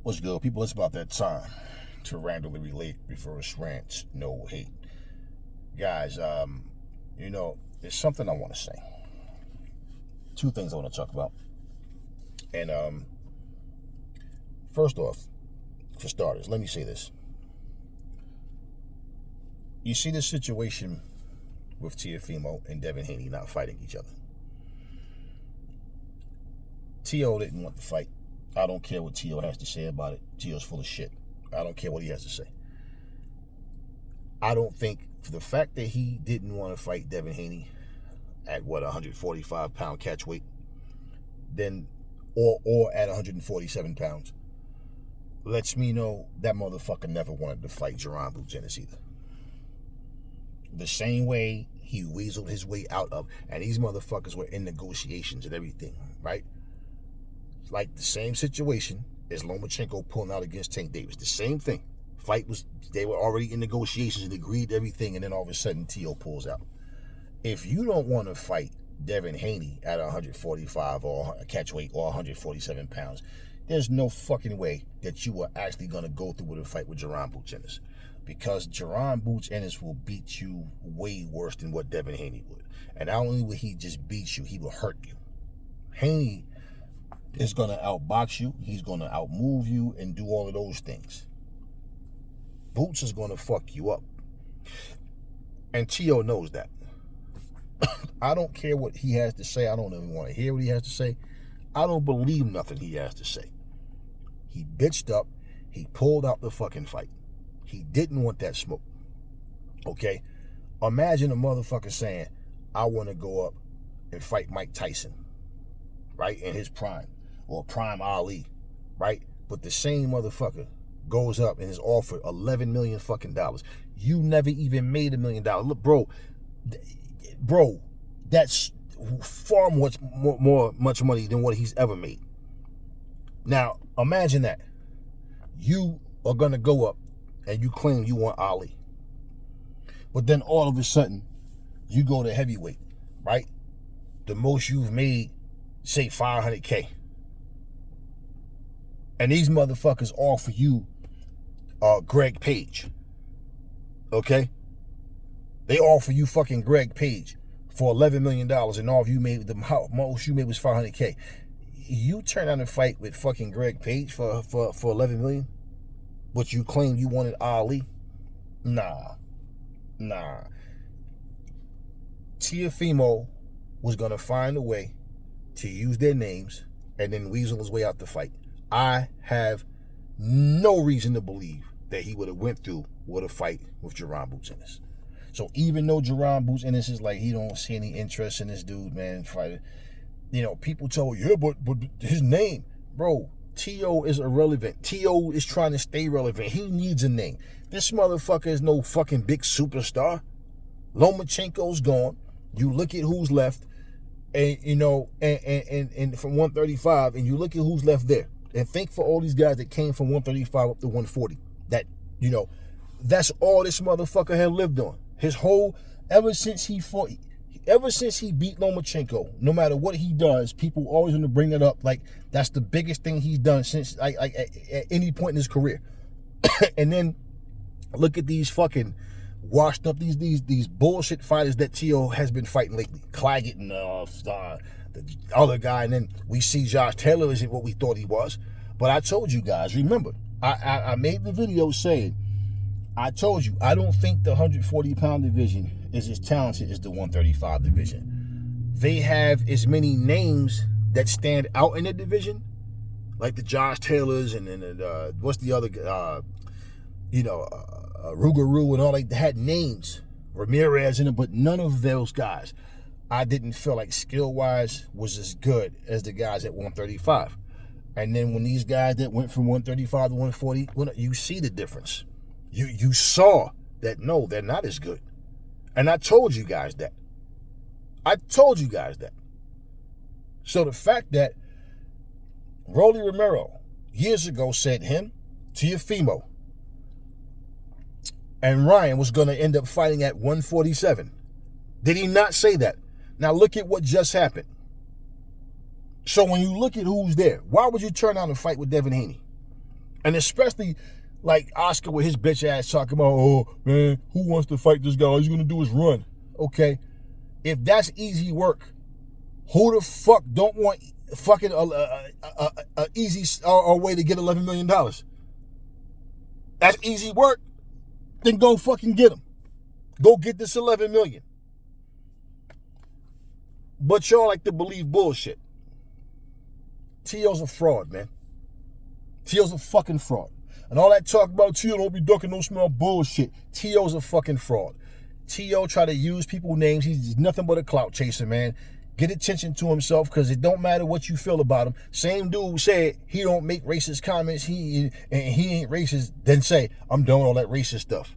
What's good, people? It's about that time to randomly relate reverse rants, no hate. Guys, there's something I want to say. Two things I want to talk about. And first off, for starters, let me say this. You see this situation with Teofimo and Devin Haney not fighting each other. Teo didn't want to fight. I don't care what Teo has to say about it. Teo's full of shit. I don't care what he has to say. I don't think, for the fact that he didn't want to fight Devin Haney at 145-pound catch weight, then or at 147 pounds, lets me know that motherfucker never wanted to fight Jerron Boots Ennis either. The same way he weaseled his way out of, and these motherfuckers were in negotiations and everything, right? Like the same situation as Lomachenko pulling out against Tank Davis. The same thing. They were already in negotiations and agreed to everything, and then all of a sudden Teo pulls out. If you don't want to fight Devin Haney at 145 or catch weight or 147 pounds, there's no fucking way that you are actually going to go through with a fight with Jerron Boots Ennis. Because Jerron Boots Ennis will beat you way worse than what Devin Haney would. And not only will he just beat you, he will hurt you. Haney is going to outbox you. He's going to outmove you and do all of those things. Boots is going to fuck you up. And Teo knows that. I don't care what he has to say. I don't even want to hear what he has to say. I don't believe nothing he has to say. He bitched up. He pulled out the fucking fight. He didn't want that smoke. Okay? Imagine a motherfucker saying, I want to go up and fight Mike Tyson, right, in his prime, or prime Ali, right? But the same motherfucker goes up and is offered $11 million fucking dollars. You never even made $1 million. Look, bro, that's far much money than what he's ever made. Now, imagine that. You are gonna go up and you claim you want Ali. But then all of a sudden, you go to heavyweight, right? The most you've made, say $500K. And these motherfuckers offer you Greg Page. Okay? They offer you fucking Greg Page for $11 million, and all of you made, the most you made was $500K. You turn out and fight with fucking Greg Page for $11 million, but you claim you wanted Ali? Nah. Teofimo was gonna find a way to use their names and then weasel his way out the fight. I have no reason to believe that he would have went through with a fight with Jerron Boots Ennis. So even though Jerron Boots Ennis is like, he don't see any interest in this dude, man, fighting, people tell you, yeah, but his name, bro, Teo is irrelevant. Teo is trying to stay relevant. He needs a name. This motherfucker is no fucking big superstar. Lomachenko's gone. You look at who's left, and and from 135, and you look at who's left there. And think for all these guys that came from 135 up to 140. That, that's all this motherfucker had lived on. Ever since he beat Lomachenko, no matter what he does, people always want to bring that up like that's the biggest thing he's done since at any point in his career. And then look at these fucking washed up these bullshit fighters that Teo has been fighting lately. Claggett and the other guy, and then we see Josh Taylor isn't what we thought he was. But I told you guys, remember, I made the video saying, I told you, I don't think the 140-pound division is as talented as the 135 division. They have as many names that stand out in the division, like the Josh Taylors and then what's the other, Rougarou and all, like, they had names, Ramirez in it, but none of those guys I didn't feel like skill-wise was as good as the guys at 135. And then when these guys that went from 135 to 140, you see the difference. You saw that, no, they're not as good. And I told you guys that. So the fact that Rolly Romero years ago said him, Teofimo, and Ryan was going to end up fighting at 147. Did he not say that? Now look at what just happened. So when you look at who's there, why would you turn out and fight with Devin Haney? And especially like Oscar with his bitch ass talking about, oh man, who wants to fight this guy? All he's gonna do is run. Okay, if that's easy work, who the fuck don't want fucking a easy way to get $11 million? That's easy work. Then go fucking get him. Go get this $11 million. But y'all like to believe bullshit. Teo's a fraud, man. Teo's a fucking fraud. And all that talk about Teo don't be ducking no smell bullshit. Teo's a fucking fraud. Teo try to use people's names. He's nothing but a clout chaser, man. Get attention to himself because it don't matter what you feel about him. Same dude said he don't make racist comments. He ain't racist. Then say, I'm done with all that racist stuff.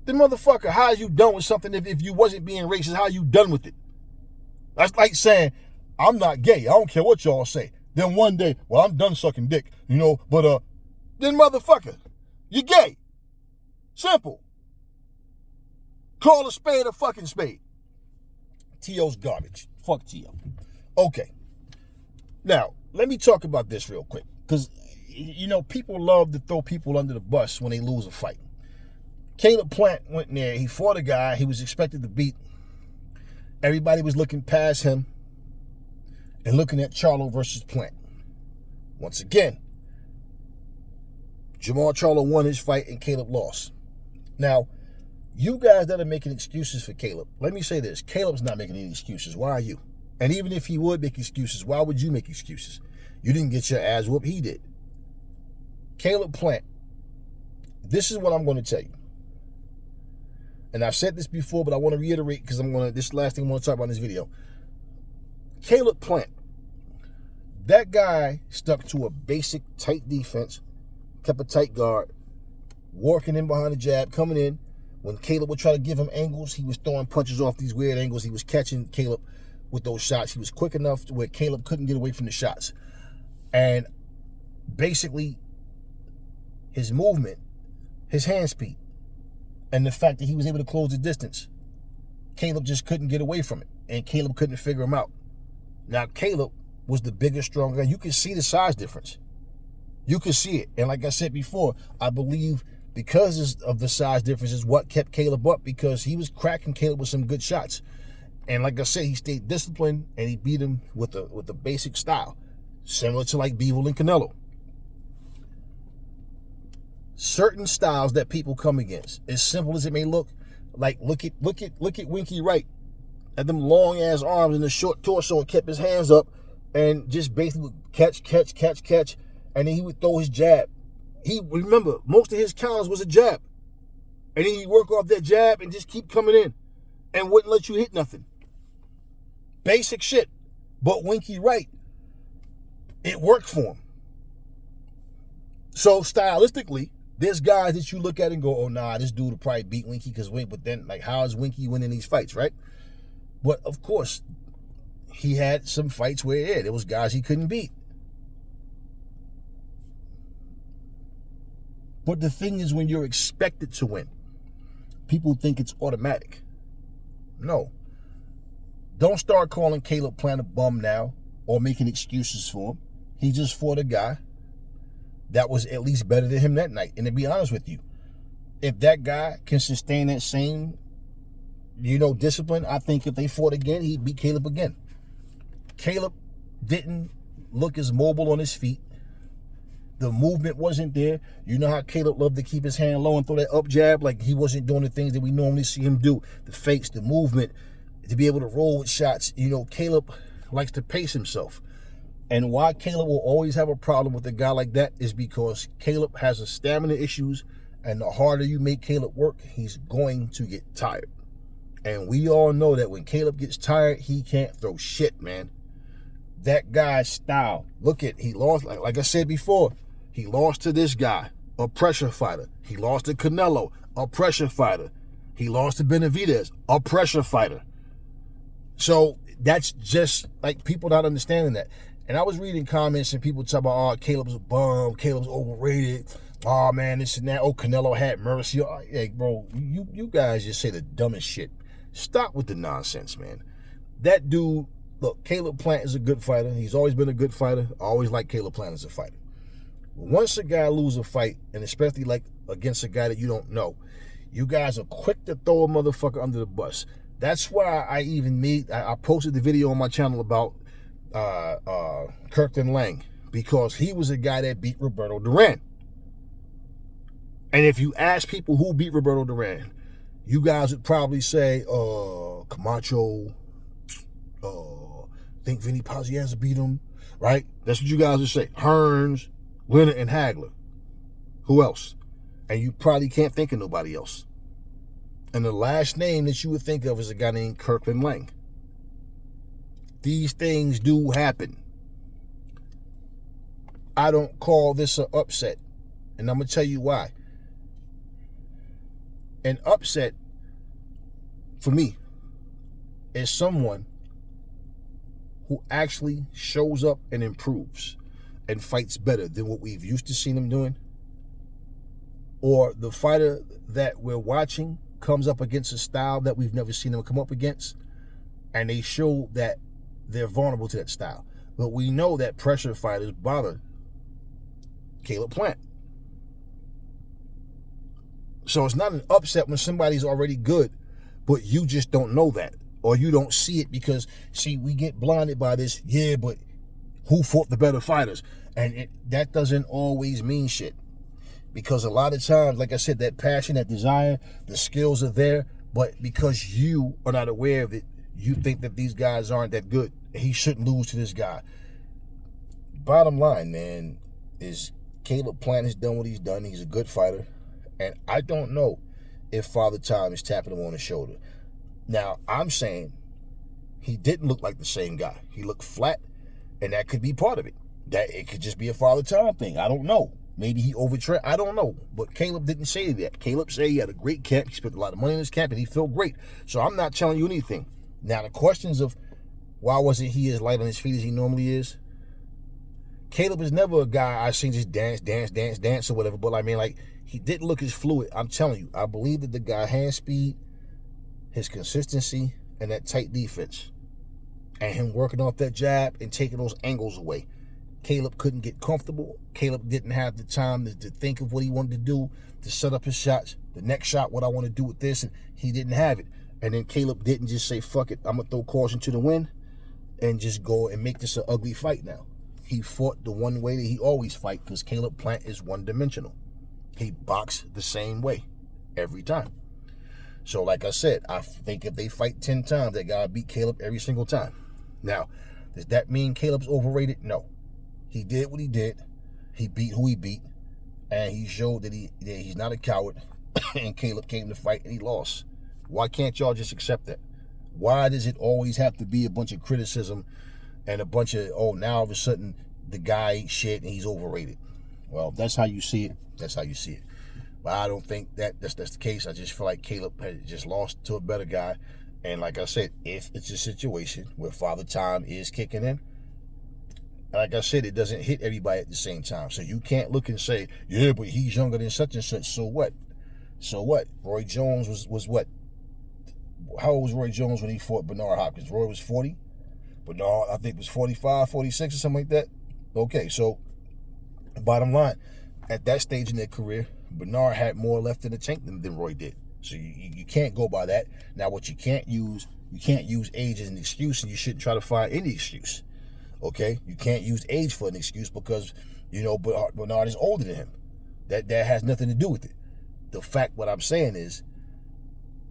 The motherfucker, how are you done with something if you wasn't being racist? How are you done with it? That's like saying, I'm not gay. I don't care what y'all say. Then one day, well, I'm done sucking dick, but then motherfucker, you gay. Simple. Call a spade a fucking spade. Teo's garbage. Fuck Teo. Okay. Now, let me talk about this real quick. Because, people love to throw people under the bus when they lose a fight. Caleb Plant went in there. He fought a guy he was expected to beat. Everybody was looking past him and looking at Charlo versus Plant. Once again, Jamal Charlo won his fight and Caleb lost. Now, you guys that are making excuses for Caleb, let me say this. Caleb's not making any excuses. Why are you? And even if he would make excuses, why would you make excuses? You didn't get your ass whooped. He did. Caleb Plant, this is what I'm going to tell you. And I've said this before, but I want to reiterate because this last thing I want to talk about in this video. Caleb Plant, that guy stuck to a basic tight defense, kept a tight guard, working in behind the jab, coming in. When Caleb would try to give him angles, he was throwing punches off these weird angles. He was catching Caleb with those shots. He was quick enough to where Caleb couldn't get away from the shots. And basically, his movement, his hand speed, and the fact that he was able to close the distance, Caleb just couldn't get away from it. And Caleb couldn't figure him out. Now, Caleb was the bigger, stronger guy. You could see the size difference. You could see it. And like I said before, I believe because of the size difference is what kept Caleb up, because he was cracking Caleb with some good shots. And like I said, he stayed disciplined and he beat him with a basic style, similar to like Bivol and Canelo. Certain styles that people come against, as simple as it may look, like look at Winky Wright, had them long ass arms and the short torso and kept his hands up and just basically catch, and then he would throw his jab. Remember, most of his counters was a jab. And then he'd work off that jab and just keep coming in and wouldn't let you hit nothing. Basic shit. But Winky Wright, it worked for him. So stylistically, there's guys that you look at and go, oh nah, this dude will probably beat Winky because but then like how is Winky winning these fights, right? But of course, he had some fights where there was guys he couldn't beat. But the thing is, when you're expected to win, people think it's automatic. No. Don't start calling Caleb Plant a bum now or making excuses for him. He just fought a guy that was at least better than him that night. And to be honest with you, if that guy can sustain that same, discipline, I think if they fought again, he'd beat Caleb again. Caleb didn't look as mobile on his feet. The movement wasn't there. You know how Caleb loved to keep his hand low and throw that up jab? Like he wasn't doing the things that we normally see him do. The fakes, the movement, to be able to roll with shots. Caleb likes to pace himself. And why Caleb will always have a problem with a guy like that is because Caleb has a stamina issues, and the harder you make Caleb work, he's going to get tired. And we all know that when Caleb gets tired, he can't throw shit, man. That guy's style. Look at, he lost, like I said before, he lost to this guy, a pressure fighter. He lost to Canelo, a pressure fighter. He lost to Benavidez, a pressure fighter. So that's just like people not understanding that. And I was reading comments and people talk about, oh, Caleb's a bum, Caleb's overrated. Oh man, this and that. Oh, Canelo had mercy. Oh, hey, bro, you guys just say the dumbest shit. Stop with the nonsense, man. That dude, look, Caleb Plant is a good fighter. He's always been a good fighter. I always liked Caleb Plant as a fighter. Once a guy loses a fight, and especially like against a guy that you don't know, you guys are quick to throw a motherfucker under the bus. That's why I posted the video on my channel about Kirkland Lang, because he was a guy that beat Roberto Duran. And if you ask people who beat Roberto Duran, you guys would probably say Camacho, think Vinny Pazienza beat him, right? That's what you guys would say. Hearns, Leonard, and Hagler. Who else? And you probably can't think of nobody else. And the last name that you would think of is a guy named Kirkland Lang. These things do happen. I don't call this an upset. And I'm going to tell you why. An upset, for me, is someone who actually shows up and improves and fights better than what we've used to see them doing. Or the fighter that we're watching comes up against a style that we've never seen them come up against, and they show that they're vulnerable to that style. But we know that pressure fighters bother Caleb Plant. So it's not an upset when somebody's already good, but you just don't know that, or you don't see it because, see, we get blinded by this, yeah, but who fought the better fighters? And that doesn't always mean shit. Because a lot of times, like I said, that passion, that desire, the skills are there, but because you are not aware of it, you think that these guys aren't that good. He shouldn't lose to this guy. Bottom line, man, is Caleb Plant has done what he's done. He's a good fighter. And I don't know if Father Time is tapping him on the shoulder. Now, I'm saying he didn't look like the same guy. He looked flat, and that could be part of it. That it could just be a Father Time thing. I don't know. Maybe he overtrained. I don't know. But Caleb didn't say that. Caleb said he had a great camp. He spent a lot of money in his camp, and he felt great. So I'm not telling you anything. Now, the questions of why wasn't he as light on his feet as he normally is? Caleb is never a guy I've seen just dance or whatever. But I mean, like, he didn't look as fluid. I'm telling you. I believe that the guy hand speed, his consistency, and that tight defense, and him working off that jab and taking those angles away. Caleb couldn't get comfortable. Caleb didn't have the time to think of what he wanted to do, to set up his shots. The next shot, what I want to do with this, and he didn't have it. And then Caleb didn't just say, fuck it, I'm going to throw caution to the wind and just go and make this an ugly fight now. He fought the one way that he always fight, because Caleb Plant is one-dimensional. He boxed the same way every time. So like I said, I think if they fight 10 times, that guy beat Caleb every single time. Now, does that mean Caleb's overrated? No. He did what he did. He beat who he beat. And he showed that he's not a coward. And Caleb came to fight and he lost. Why can't y'all just accept that? Why does it always have to be a bunch of criticism and a bunch of, oh, now all of a sudden the guy ain't shit and he's overrated? Well, that's how you see it. That's how you see it. But I don't think that's the case. I just feel like Caleb had just lost to a better guy. And like I said, if it's a situation where Father Time is kicking in, like I said, it doesn't hit everybody at the same time. So you can't look and say, yeah, but he's younger than such and such. So what? So what? Roy Jones was what? How old was Roy Jones when he fought Bernard Hopkins? Roy was 40. Bernard, I think, was 45, 46 or something like that. Okay, so bottom line, at that stage in their career, Bernard had more left in the tank than Roy did. So you can't go by that. Now, what you can't use age as an excuse, and you shouldn't try to find any excuse. Okay? You can't use age for an excuse because, you know, Bernard is older than him. That has nothing to do with it. The fact, what I'm saying is,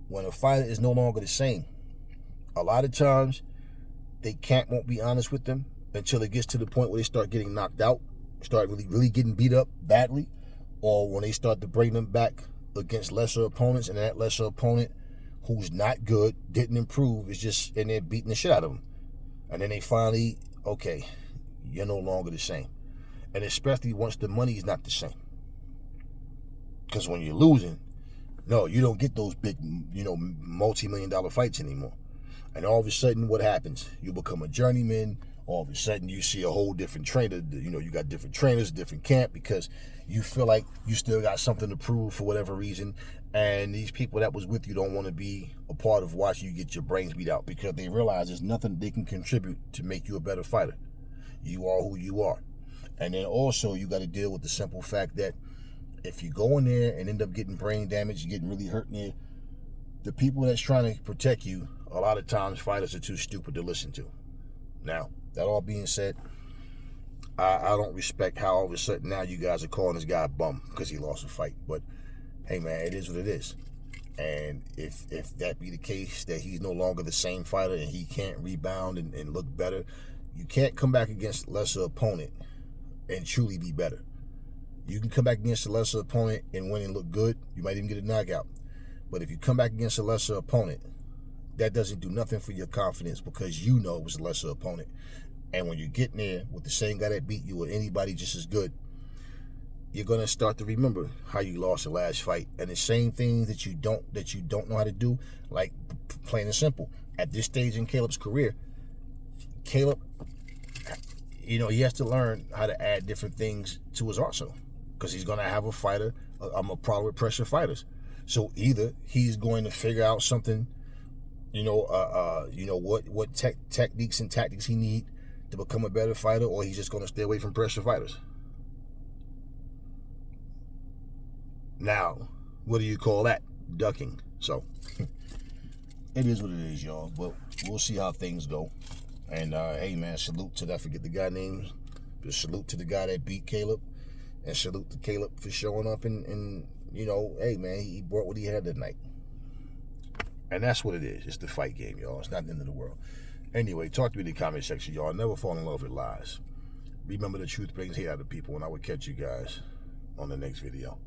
when a fighter is no longer the same, a lot of times they won't be honest with them until it gets to the point where they start getting knocked out, start really getting beat up badly, or when they start to bring them back against lesser opponents, and that lesser opponent who's not good, didn't improve, is just in there beating the shit out of them. And then they finally, okay, you're no longer the same. And especially once the money is not the same. Because when you're losing, no, you don't get those big, multi-million-dollar fights anymore. And all of a sudden, what happens? You become a journeyman. All of a sudden, you see a whole different trainer. You got different trainers, different camp, because you feel like you still got something to prove for whatever reason. And these people that was with you don't want to be a part of watching you get your brains beat out, because they realize there's nothing they can contribute to make you a better fighter. You are who you are. And then also you got to deal with the simple fact that if you go in there and end up getting brain damage, you're getting really hurt in there, the people that's trying to protect you, a lot of times fighters are too stupid to listen to. Now, that all being said, I don't respect how all of a sudden now you guys are calling this guy a bum because he lost a fight. But hey man, it is what it is. And if that be the case, that he's no longer the same fighter and he can't rebound and look better, you can't come back against a lesser opponent and truly be better. You can come back against a lesser opponent and win and look good. You might even get a knockout. But if you come back against a lesser opponent, that doesn't do nothing for your confidence because you know it was a lesser opponent. And when you get in there with the same guy that beat you or anybody just as good, you're gonna start to remember how you lost the last fight. And the same things that you don't know how to do, like plain and simple. At this stage in Caleb's career, Caleb, he has to learn how to add different things to his arsenal because he's gonna have a fighter. I'm a problem with pressure fighters. So either he's going to figure out something, what techniques and tactics he need to become a better fighter, or he's just going to stay away from pressure fighters. Now, what do you call that? Ducking. So, it is what it is, y'all. But we'll see how things go. And, hey, man, salute to that. I forget the guy names. But salute to the guy that beat Caleb. And salute to Caleb for showing up and hey, man, he brought what he had that night. And that's what it is. It's the fight game, y'all. It's not the end of the world. Anyway, talk to me in the comment section, y'all. Never fall in love with lies. Remember, the truth brings hate out of people, and I will catch you guys on the next video.